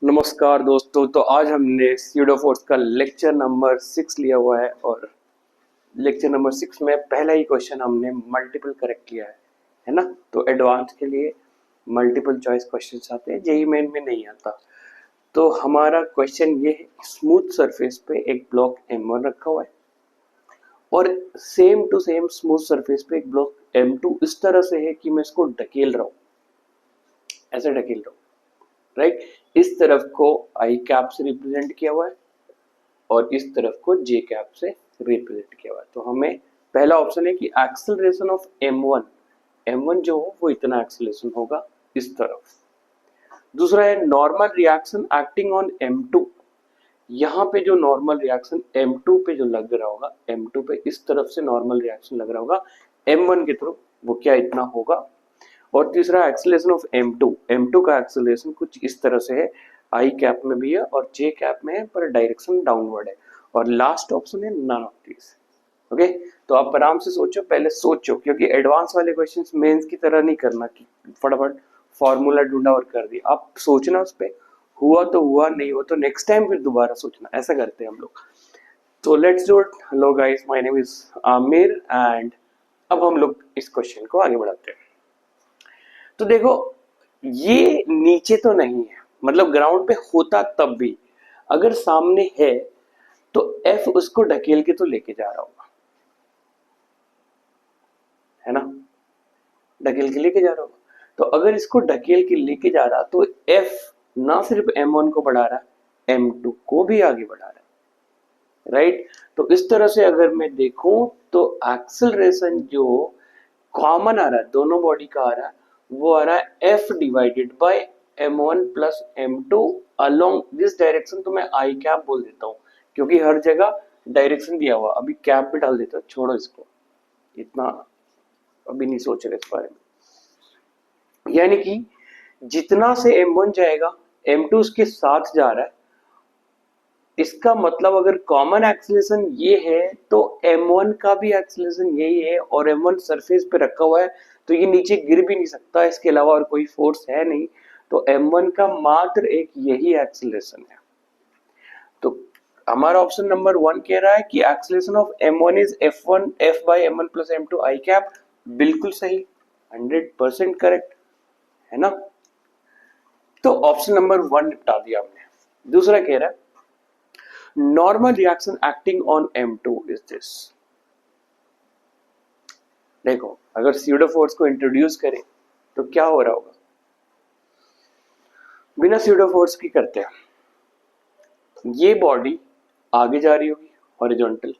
नमस्कार दोस्तों। तो आज हमने स्यूडोफोर्स का लेक्चर नंबर 6 लिया हुआ है और लेक्चर नंबर 6 में पहला ही क्वेश्चन हमने मल्टीपल करेक्ट किया है ना। तो एडवांस के लिए मल्टीपल चॉइस क्वेश्चंस आते हैं, जेईई मेन में नहीं आता। तो हमारा क्वेश्चन ये है, स्मूथ सरफेस पे एक ब्लॉक M1 रखा हुआ है और same to same smooth surface पे एक ब्लॉक M2 इस तरह से है कि मैं इसको ढकेल रहा हूँ, ऐसे ढकेल रहा हूँ, राइट। इस तरफ को आई कैप से रिप्रेजेंट किया हुआ है और इस तरफ को जे कैप से रिप्रेजेंट किया हुआ है। तो हमें पहला ऑप्शन है कि एक्सेलरेशन ऑफ M1 जो हो वो इतना एक्सेलरेशन होगा इस तरफ। दूसरा है normal reaction acting on M2। यहाँ पे जो नॉर्मल रिएक्शन M2 पे जो लग रहा होगा, M2 पे इस तरफ से नॉर्मल रिएक्शन लग रहा होगा M1 की तरफ, वो क्या इतना होगा। और तीसरा एक्सेलरेशन ऑफ M2 का एक्सेलरेशन कुछ इस तरह से है, आई कैप में भी है और जे कैप में है पर डायरेक्शन डाउनवर्ड है। और लास्ट ऑप्शन है नन ऑफ दिस। ओके, तो आप आराम से सोचो, पहले सोचो, क्योंकि एडवांस वाले क्वेश्चंस मेंस की तरह नहीं करना कि फटाफट फॉर्मूला ढूंढा और कर दिया। आप सोचना उस पे, हुआ तो हुआ, नहीं हुआ तो नेक्स्ट टाइम फिर दोबारा सोचना, ऐसा करते हैं हम लोग। तो let's do it. Hello guys, my name is Aamir and अब हम लोग इस क्वेश्चन को आगे बढ़ाते हैं। तो देखो, ये नीचे तो नहीं है, मतलब ग्राउंड पे होता तब भी अगर सामने है तो एफ उसको ढकेल के तो लेके जा रहा होगा, है ना, ढकेल के लेके जा रहा होगा। तो अगर इसको ढकेल के लेके जा रहा तो एफ ना सिर्फ M1 को बढ़ा रहा है, M2 को भी आगे बढ़ा रहा है, राइट। तो इस तरह से अगर मैं देखूं तो एक्सेलरेशन जो कॉमन आ रहा है, दोनों बॉडी का आ रहा है, वो आ रहा है F divided by M1 plus M2 along this direction. तो मैं आई कैप बोल देता हूँ क्योंकि हर जगह डायरेक्शन दिया हुआ। अभी कैप भी डाल देता हूँ, छोड़ो इसको, इतना अभी नहीं सोच रहे इस बारे में। यानी कि जितना से M1 जाएगा M2 उसके साथ जा रहा है। इसका मतलब अगर कॉमन एक्सेलरेशन ये है तो M1 का भी एक्सेलरेशन यही है और M1 सरफेस पे रखा हुआ है तो ये नीचे गिर भी नहीं सकता, इसके अलावा और कोई फोर्स है नहीं। तो M1 का मात्र एक यही एक्सेलरेशन है। तो हमारा ऑप्शन नंबर 1 कह रहा है कि acceleration of M1 is F1 F by M1 plus M2 i cap. बिल्कुल सही, 100% करेक्ट, है ना। तो ऑप्शन नंबर 1 निपटा दिया हमने। दूसरा कह रहा है normal reaction acting on M2 is this. देखो, अगर स्यूडो फोर्स को इंट्रोड्यूस करें तो क्या हो रहा होगा, बिना स्यूडो फोर्स की करते हैं। ये बॉडी आगे जा रही होगी, हॉरिजॉन्टल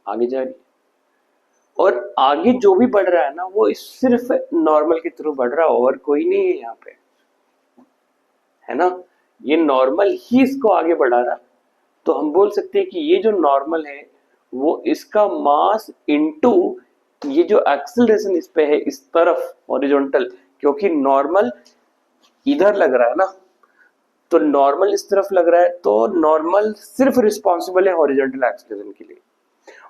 आगे जा रही है और आगे जो भी बढ़ रहा है ना वो सिर्फ नॉर्मल की तरफ बढ़ रहा है और कोई नहीं है यहाँ पे, है ना। ये नॉर्मल ही इसको आगे बढ़ा रहा है। तो हम बोल सकते हैं कि ये जो नॉर्मल है वो इसका मास इनटू ये जो एक्सेलरेशन इस पे है इस तरफ हॉरिजॉन्टल, क्योंकि नॉर्मल इधर लग रहा है ना, तो नॉर्मल इस तरफ लग रहा है तो नॉर्मल सिर्फ रिस्पॉन्सिबल है हॉरिजॉन्टल एक्सेलरेशन के लिए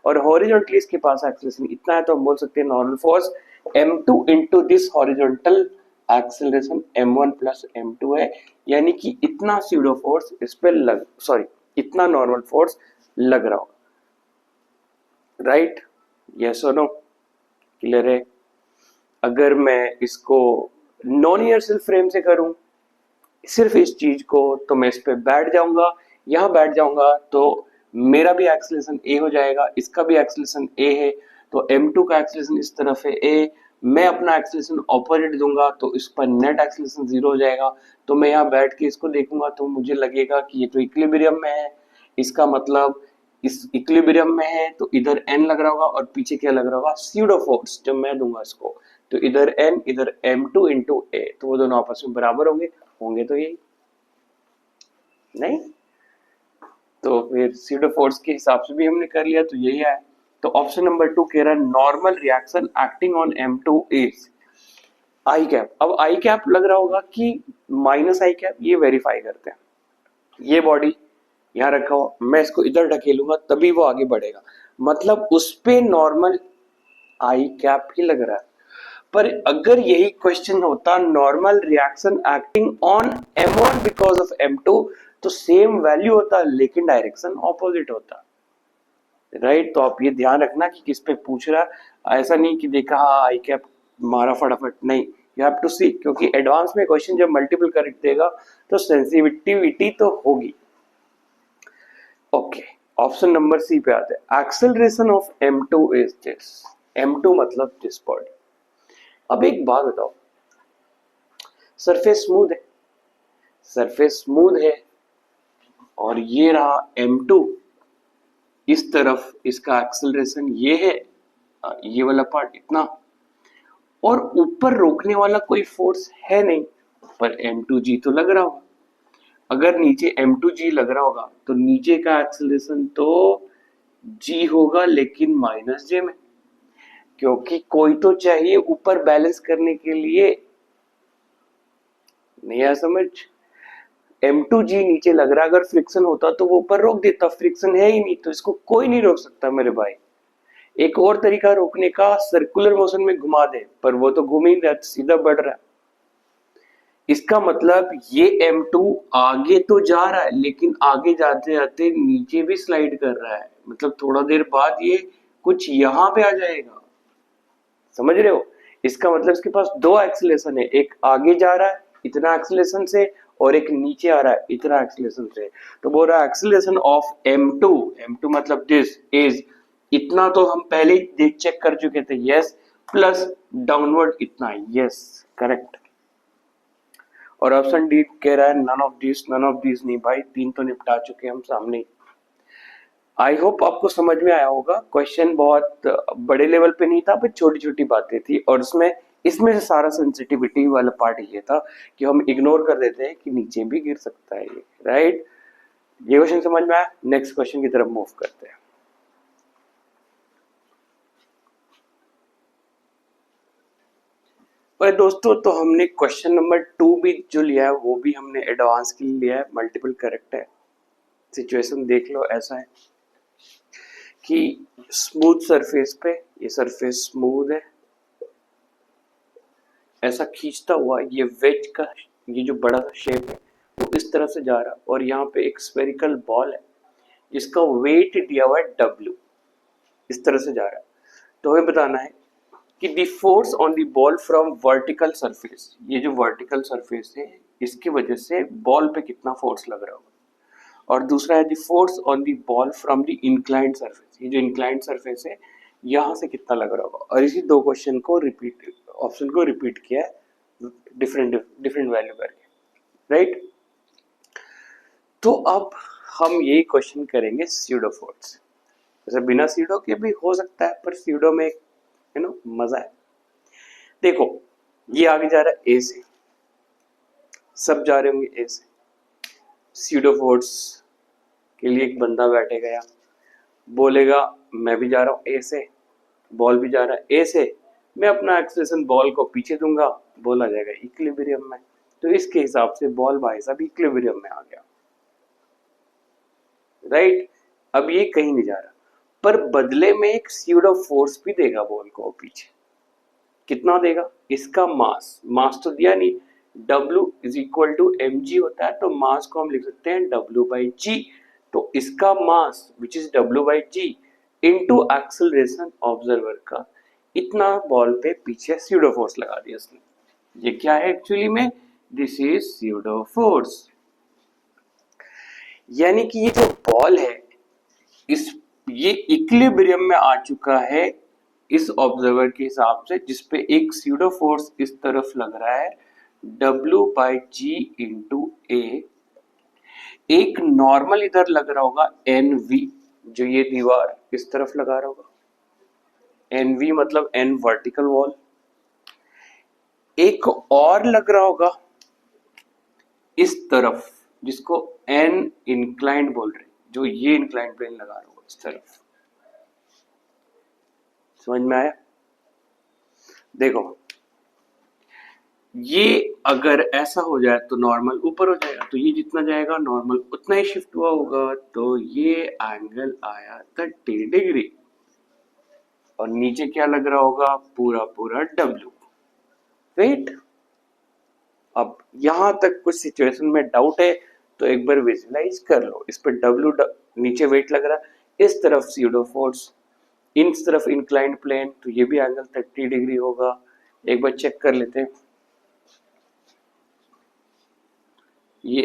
और हॉरिजॉन्टली इसके पास एक्सेलरेशन इतना है। तो हम बोल सकते हैं normal force M2 into this horizontal acceleration M1 plus M2 है, यानी कि इतना स्यूडो फोर्स इस पे लग, सॉरी, इतना नॉर्मल फोर्स लग रहा होगा, राइट। यस और नो, क्लियर है। अगर मैं इसको नॉन इनर्शियल फ्रेम से करूं सिर्फ इस चीज को, तो मैं इस पे बैठ जाऊंगा, यहां बैठ जाऊंगा तो मेरा भी एक्सेलरेशन A हो जाएगा, इसका भी एक्सेलरेशन A है। तो M2 का एक्सेलरेशन इस तरफ है A, मैं अपना एक्सेलरेशन ऑपोजिट दूंगा तो इस पर नेट एक्सेलरेशन 0 हो जाएगा। तो मैं यहाँ बैठ के इसको देखूंगा तो मुझे लगेगा कि ये तो इक्विलिब्रियम में है, इसका मतलब इस इक्विलिब्रियम में है तो इधर n लग रहा होगा और पीछे क्या लग रहा होगा, स्यूडो फोर्स जब मैं दूंगा इसको, तो इधर n इधर M2 इंटू A, तो वो दोनों आपस में बराबर होंगे तो यही नहीं। तो फिर स्यूडो फोर्स के हिसाब से भी हमने कर लिया तो यही आया। तो ऑप्शन नंबर 2 कह रहा है normal reaction acting on M2 is I cap. अब आई कैप लग रहा होगा कि माइनस आई कैप, ये वेरीफाई करते हैं। ये बॉडी यहाँ रखा हो, मैं इसको इधर ढकेलूंगा तभी वो आगे बढ़ेगा, मतलब उस पे नॉर्मल आई कैप ही लग रहा है। पर अगर यही क्वेश्चन होता normal reaction acting on M1 because of M2 तो सेम वैल्यू होता लेकिन डायरेक्शन ऑपोजिट होता, राइट। तो आप ये ध्यान रखना कि किस पे पूछ रहा है, ऐसा नहीं कि देखा हाँ आई कैप मारा फटाफट, नहीं, यू हैव टू सी, क्योंकि एडवांस में क्वेश्चन जब मल्टीपल करेक्ट देगा तो सेंसिटिविटी तो होगी। ओके, ऑप्शन नंबर सी पे आते हैं, acceleration of M2 is this, M2 मतलब दिस बॉडी। अब एक बात बताओ, सरफेस स्मूथ है, सरफेस स्मूथ है और ये रहा M2, इस तरफ इसका एक्सेलरेशन ये है, ये वाला पार्ट इतना, और ऊपर रोकने वाला कोई फोर्स है नहीं, पर M2G तो लग रहा होगा। अगर नीचे M2G लग रहा होगा तो नीचे का एक्सेलरेशन तो G होगा लेकिन माइनस J में, क्योंकि कोई तो चाहिए ऊपर बैलेंस करने के लिए। नहीं आया समझ? M2G नीचे लग रहा, अगर फ्रिक्शन होता तो वो ऊपर रोक देता, फ्रिक्शन है ही नहीं तो इसको कोई नहीं रोक सकता मेरे भाई। एक और तरीका रोकने का, सर्कुलर मोशन में घुमा दे, पर वो तो घूम ही रहा, सीधा बढ़ रहा है। इसका मतलब ये M2 आगे तो जा रहा है लेकिन आगे जाते जाते नीचे भी स्लाइड कर रहा है, मतलब थोड़ा देर बाद ये कुछ यहां पे आ जाएगा, समझ रहे हो? इसका मतलब इसके पास दो एक्सीलरेशन है, एक आगे जा रहा है इतना एक्सीलरेशन से और एक नीचे आ रहा है इतना एक्सीलरेशन से। तो बोल रहा है एक्सीलरेशन ऑफ M2, M2 मतलब दिस इज, इतना तो हम पहले ही देख चेक कर चुके थे, यस, प्लस डाउनवर्ड इतना, यस करेक्ट। और ऑप्शन डी कह रहा है नन ऑफ दिस नहीं भाई, तीन तो निपटा चुके हम सामने। आई होप आपको समझ में आया होगा, क्वेश्चन बहुत बड़े लेवल पे नहीं था, पर छोटी छोटी बातें थी, और इसमें से सारा सेंसिटिविटी वाला पार्ट ये था कि हम इग्नोर कर देते हैं कि नीचे भी गिर सकता है ये, राइट। ये क्वेश्चन समझ में आया, नेक्स्ट क्वेश्चन की तरफ मूव करते हैं। और दोस्तों तो हमने क्वेश्चन नंबर 2 भी जो लिया है वो भी हमने एडवांस के लिए लिया है, मल्टीपल करेक्ट है। सिचुएशन देख लो, ऐसा है कि स्मूथ सरफेस पे, ये सरफेस स्मूथ है, ऐसा खींचता हुआ ये वेज का ये जो बड़ा सा शेप है वो इस तरह से जा रहा, और यहाँ पे एक स्फेरिकल बॉल है जिसका वेट दिया हुआ है W, इस तरह से जा रहा है। तो हमें बताना है कि the force on the ball from vertical surface, ये जो वर्टिकल सरफेस है इसकी वजह से बॉल पे कितना फोर्स लग रहा होगा, और दूसरा है the force on the ball from the inclined surface, ये जो इंक्लाइंड सरफेस है यहाँ से कितना लग रहा होगा। और इसी दो क्वेश्चन को रिपीट, ऑप्शन को रिपीट किया है डिफरेंट वैल्यू करके, राइट। तो अब हम ये क्वेश्चन करेंगे स्यूडो फोर्स, जैसे बिना स्यूडो के भी हो सकता है पर स्यूडो में मजा है। देखो ये आगे जा रहा है ए से, सब जा रहे होंगे ए से, स्यूडो फोर्स के लिए एक बंदा बैठेगा यहाँ, बोलेगा मैं भी जा रहा हूँ ए से, बॉल भी जा रहा है ए से, मैं अपना एक्सेलरेशन बॉल को पीछे दूंगा, बॉल आ जाएगा इक्विलिब्रियम में। तो इसके हिसाब से बॉल भाई साहब इक्विलिब्रियम में आ गया, राइट। अब ये कहीं नहीं जा रहा, पर बदले में एक स्यूडो फोर्स भी देगा बॉल को पीछे। कितना देगा? इसका मास तो दिया नहीं, W is equal to mg होता है, तो मास को हम लिख सकते हैं W/g। तो इसका mass which is W/g into acceleration observer का, इतना बॉल पे पीछे स्यूडो फोर्स लगा दिया इसने। ये क्या है एक्चुअली में? This is pseudo force. यानी कि ये जो बॉल है ये इक्विलिब्रियम में आ चुका है इस ऑब्जर्वर के हिसाब से, जिसपे एक स्यूडो फोर्स इस तरफ लग रहा है W/g इंटू ए, एक नॉर्मल इधर लग रहा होगा NV, जो ये दीवार इस तरफ लगा रहा होगा, NV मतलब N वर्टिकल वॉल, एक और लग रहा होगा इस तरफ जिसको N इंक्लाइंड बोल रहे, जो ये इंक्लाइंड प्लेन लगा रहा होगा इस तरफ। समझ में आया? देखो ये अगर ऐसा हो जाए तो नॉर्मल ऊपर हो जाएगा, तो ये जितना जाएगा नॉर्मल उतना ही शिफ्ट हुआ होगा, तो ये एंगल आया 30 डिग्री, और नीचे क्या लग रहा होगा? पूरा W। वेट। अब यहां तक कुछ सिचुएशन में डाउट है तो एक बार विजुलाइज कर लो। इस पर डब्ल्यू नीचे वेट लग रहा है, इस तरफ सीडो फोर्स, इन तरफ इंक्लाइंड प्लेन, तो ये भी एंगल 30 डिग्री होगा। एक बार चेक कर लेते हैं। ये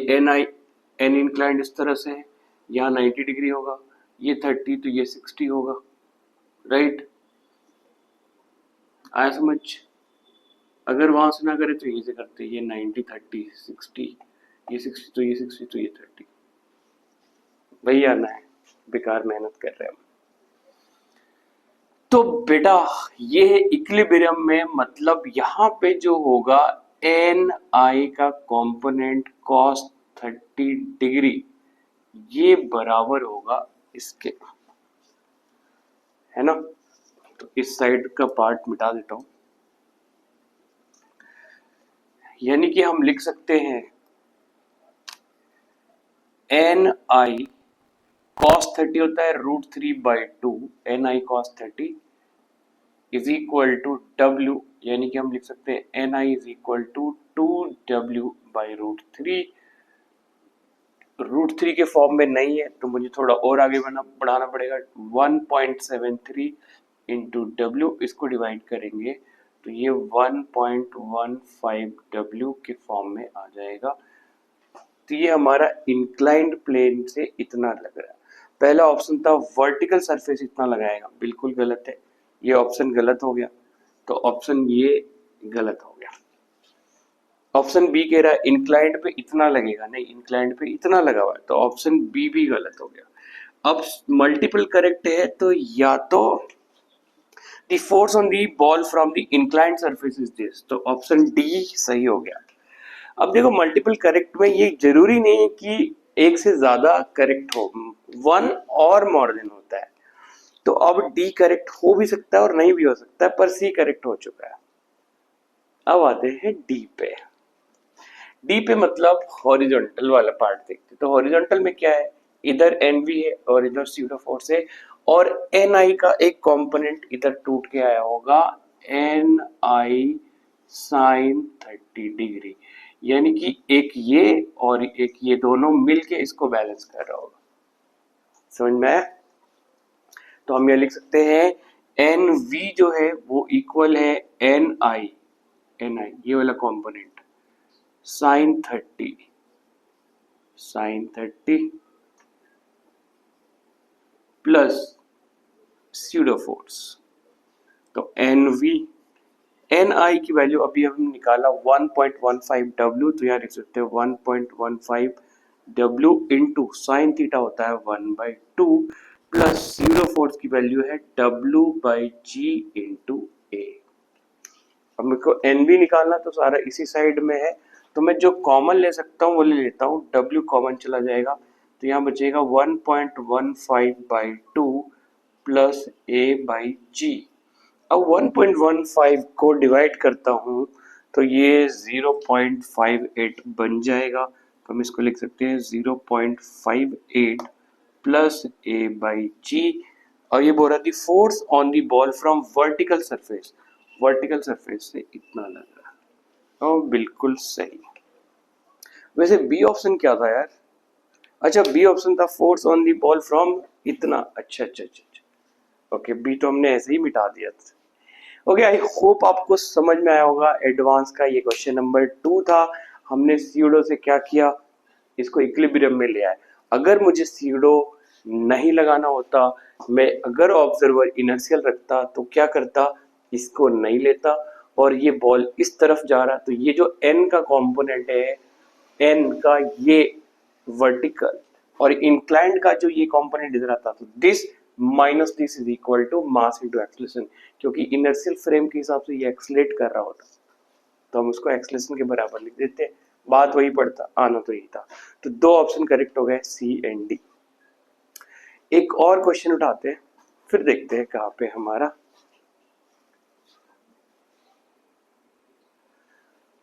एन इंक्लाइंड इस तरह से है, यहाँ 90 डिग्री होगा, ये 30 तो ये 60 होगा, राइट। आया समझ? अगर वहां से ना करे तो ये से करते, ये 90 30 60, ये 60 तो ये 60 तो ये 30, वही आना है, बेकार मेहनत कर रहे हैं हम। तो बेटा ये है इक्विलिब्रियम में, मतलब यहाँ पे जो होगा एन आई का कंपोनेंट cos 30 डिग्री, ये बराबर होगा इसके, है ना। तो इस साइड का पार्ट मिटा देता हूं, यानी कि हम लिख सकते हैं एन आई cos 30 होता है √3/2 N i cos 30 is equal to W, यानी कि हम लिख सकते हैं N i is equal to 2w/√3। √3 के फॉर्म में नहीं है तो मुझे थोड़ा और आगे बढ़ाना पड़ेगा, 1.73 इंटू डब्ल्यू, इसको डिवाइड करेंगे तो ये 1.15 डब्ल्यू के फॉर्म में आ जाएगा। तो ये हमारा इंक्लाइंड प्लेन से इतना लग रहा है। पहला ऑप्शन था वर्टिकल सरफेस इतना लगाएगा, बिल्कुल गलत है, ये ऑप्शन गलत हो गया, तो ऑप्शन ये गलत हो गया। ऑप्शन बी कह रहा है इंक्लाइंड पे इतना लगेगा, नहीं इंक्लाइंड पे इतना लगा हुआ है, तो ऑप्शन बी भी गलत हो गया। अब मल्टीपल करेक्ट है तो या तो the force on the ball from the inclined surface is this, तो ऑप्शन डी सही हो गया। अब देखो मल्टीपल करेक्ट में ये जरूरी नहीं है कि एक से ज्यादा करेक्ट हो, वन और मोर देन होता है, तो अब डी करेक्ट हो भी सकता है और नहीं भी हो सकता है, पर सी करेक्ट हो चुका है। अब आते हैं डी पे। डी पे मतलब हॉरिजॉन्टल वाला पार्ट देखते, तो हॉरिजॉन्टल में क्या है, इधर एन वी है और इधर सीडो फोर्स है, और एन आई का एक कंपोनेंट इधर टूट के आया होगा एन आई साइन 30 डिग्री, यानी कि एक ये और एक ये दोनों मिलके इसको बैलेंस कर रहा होगा। समझ में आया? तो हम ये लिख सकते हैं एन वी जो है वो इक्वल है एन आई ये वाला component sine 30 plus pseudo force, तो एन वी एन आई की वैल्यू अभी हम निकाला 1.15 डब्ल्यू, तो यहाँ लिख सकते हैं 1.15 डब्ल्यू इंटू साइन थीटा होता है 1/2 प्लस सीडो फोर्स की वैल्यू है W/G इंटू ए। अब मेरे को एन बी निकालना तो सारा इसी साइड में है, तो मैं जो कॉमन ले सकता हूँ वो ले लेता हूँ, W कॉमन चला जाएगा तो यहाँ बचेगा 1.15/2 प्लस A/G। अब 1.15 को डिवाइड करता हूँ तो ये 0.58 बन जाएगा, तो हम इसको लिख सकते हैं 0.58 प्लस A/G, और ये बोल रहा थी force on the ball from vertical surface से इतना लग रहा है, तो बिल्कुल सही। वैसे बी ऑप्शन क्या था यार? अच्छा बी ऑप्शन था force on the ball from इतना, अच्छा ओके, बी तो हमने ऐसे ही मिटा दिया था। ओके, आई होप आपको समझ में आया होगा। एडवांस का ये क्वेश्चन नंबर 2 था। हमने सीडो से क्या किया, इसको इक्विलिब्रियम में ले आए। अगर मुझे सीडो नहीं लगाना होता, मैं अगर ऑब्जर्वर इनर्शियल रखता तो क्या करता, इसको नहीं लेता और ये बॉल इस तरफ जा रहा, तो ये जो एन का कंपोनेंट है, एन का ये वर्टिकल और इंक्लाइंड का जो ये कंपोनेंट इधर आता, तो this minus this is equal to mass into acceleration, क्योंकि इनर्शियल फ्रेम के हिसाब से ये एक्सीलरेट कर रहा होता तो हम उसको एक्सीलरेशन के बराबर लिख देते, बात वही पड़ता, आना तो यही था। तो दो ऑप्शन करेक्ट हो गए, सी एंड डी। एक और क्वेश्चन उठाते हैं, फिर देखते हैं कहाँ पे हमारा।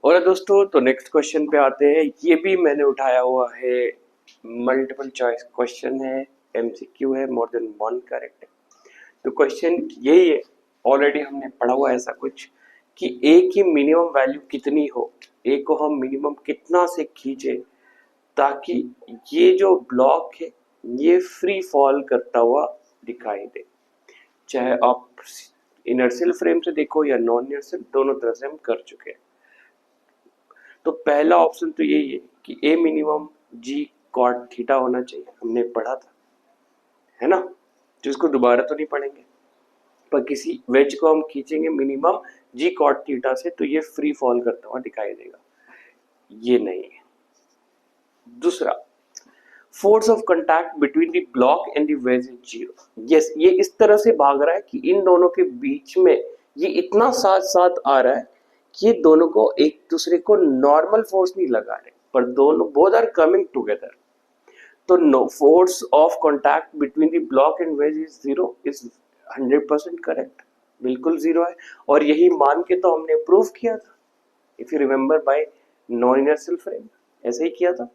और दोस्तों तो नेक्स्ट क्वेश्चन पे आते हैं। ये भी मैंने उठाया हुआ है, मल्टीपल चॉइस क्वेश्चन है, एमसीक्यू है, मोर देन वन करेक्ट है। तो क्वेश्चन यही है, ऑलरेडी हमने पढ़ा हुआ है ऐसा कुछ कि ए की मिनिमम वैल्यू कितनी हो, ए को हम मिनिमम कितना से खींचे ताकि ये जो ब्लॉक है ये फ्री फॉल करता हुआ दिखाई दे, चाहे आप इनर्शियल फ्रेम से देखो या नॉन इनर्शियल, दोनों तरह से हम कर चुके हैं। तो पहला ऑप्शन तो यही है कि a minimum g cot theta होना चाहिए, हमने पढ़ा था, है ना, जिसको दोबारा तो नहीं पढ़ेंगे, पर किसी वेज को हम खींचेंगे मिनिमम जी कॉट थीटा से तो ये फ्री फॉल करता हुआ दिखाई देगा, ये नहीं है। दूसरा, force of contact between the block and the ways is zero. Yes, ये इस तरह से भाग रहा है कि इन दोनों के बीच में ये इतना साथ साथ आ रहा है कि ये दोनों को एक दूसरे को नॉर्मल फोर्स नहीं लगा रहे, पर दोनों बोथ आर कमिंग टुगेदर। तो no force of contact between the block and wedge is zero is 100% correct, बिल्कुल जीरो है। और यही मान के तो हमने प्रूव किया था, if you remember, by non inertial frame, ऐसे ही किया था।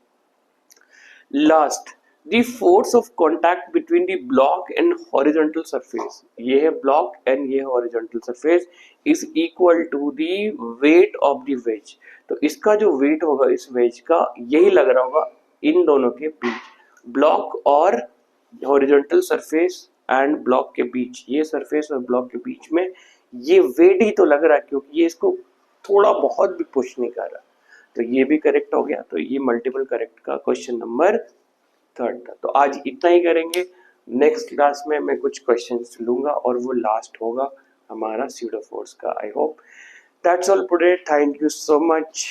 Last, the force of contact between the block and horizontal surface, ये है ब्लॉक एंड ये horizontal surface, is equal to the weight of the wedge. तो इसका जो वेट होगा इस वेज का, यही लग रहा होगा इन दोनों के बीच, ब्लॉक और हॉरिजॉन्टल सरफेस एंड ब्लॉक के बीच, ये सरफेस और ब्लॉक के बीच में ये वेट ही तो लग रहा है, क्योंकि ये इसको थोड़ा बहुत भी पुश नहीं कर रहा। तो ये भी करेक्ट हो गया, तो ये मल्टीपल करेक्ट का क्वेश्चन नंबर 3 था। तो आज इतना ही करेंगे, नेक्स्ट क्लास में मैं कुछ क्वेश्चंस लूंगा और वो लास्ट होगा हमारा स्यूडो फोर्स का। I hope that's all today, thank you so much.